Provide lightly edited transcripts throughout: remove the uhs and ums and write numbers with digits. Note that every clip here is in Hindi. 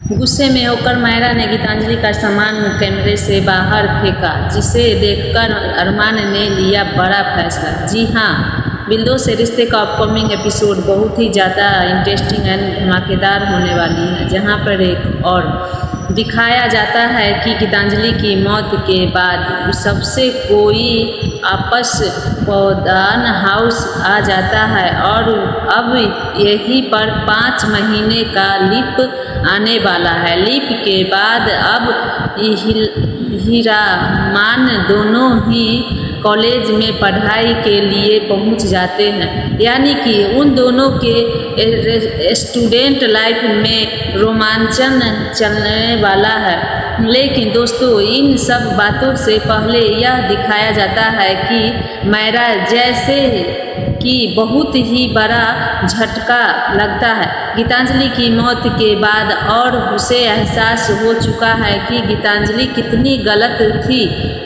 गुस्से में होकर मायरा ने गीतांजलि का सामान कैमरे से बाहर फेंका, जिसे देखकर अरमान ने लिया बड़ा फैसला। जी हाँ, बिल्डो से रिश्ते का अपकमिंग एपिसोड बहुत ही ज़्यादा इंटरेस्टिंग एंड धमाकेदार होने वाली है, जहां पर एक और दिखाया जाता है कि गीतांजलि की मौत के बाद सबसे कोई आपस पौदान हाउस आ जाता है और अब यहीं पर 5 महीने का लीप आने वाला है। लीप के बाद अब हीरामान दोनों ही कॉलेज में पढ़ाई के लिए पहुंच जाते हैं, यानी कि उन दोनों के स्टूडेंट लाइफ में रोमांचन चलने वाला है। लेकिन दोस्तों, इन सब बातों से पहले यह दिखाया जाता है कि मायरा जैसे कि बहुत ही बड़ा झटका लगता है गीतांजलि की मौत के बाद, और उसे एहसास हो चुका है कि गीतांजलि कितनी गलत थी।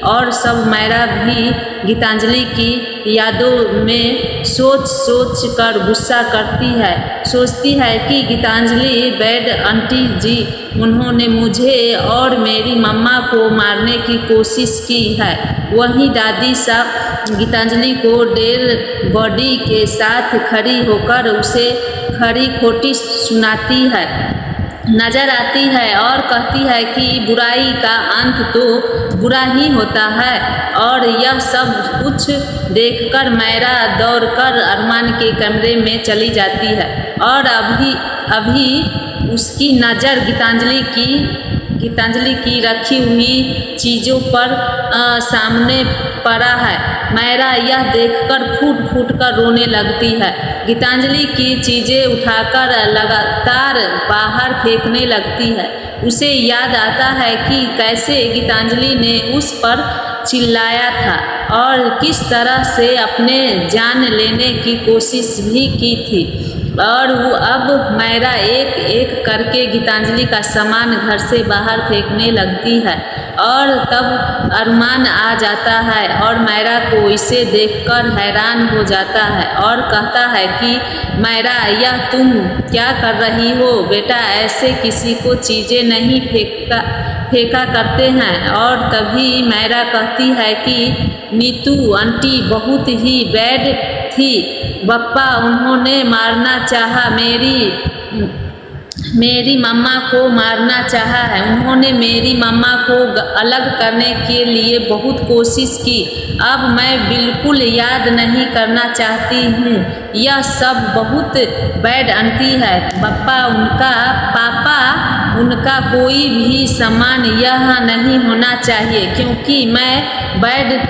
और सब मायरा भी गीतांजलि की यादों में सोच कर गुस्सा करती है, सोचती है कि गीतांजलि बैड आंटी जी, उन्होंने मुझे और मेरी मम्मा को मारने की कोशिश की है। वहीं दादी साहब गीतांजलि को डेड बॉडी के साथ खड़ी होकर उसे खरी खोटी सुनाती है, नजर आती है और कहती है कि बुराई का अंत तो बुरा ही होता है। और यह सब कुछ देखकर मायरा दौड़कर अरमान के कमरे में चली जाती है और अभी उसकी नज़र गीतांजलि की रखी हुई चीज़ों पर सामने पड़ा है। मायरा यह देखकर फूट कर रोने लगती है, गीतांजलि की चीज़ें उठाकर लगातार बाहर फेंकने लगती है। उसे याद आता है कि कैसे गीतांजलि ने उस पर चिल्लाया था और किस तरह से अपने जान लेने की कोशिश भी की थी। और वो अब मायरा एक एक करके गीतांजलि का सामान घर से बाहर फेंकने लगती है और तब अरमान आ जाता है और मायरा को इसे देखकर हैरान हो जाता है और कहता है कि मायरा, यह तुम क्या कर रही हो बेटा, ऐसे किसी को चीज़ें नहीं फेंका करते हैं। और तभी मायरा कहती है कि नीतू आंटी बहुत ही बैड थी बप्पा, उन्होंने मारना चाहा, मेरी मम्मा को मारना चाहा है। उन्होंने मेरी मम्मा को अलग करने के लिए बहुत कोशिश की। अब मैं बिल्कुल याद नहीं करना चाहती हूँ। यह सब बहुत बैड आंटी है बप्पा, उनका पापा, उनका कोई भी सम्मान यह नहीं होना चाहिए, क्योंकि मैं बैड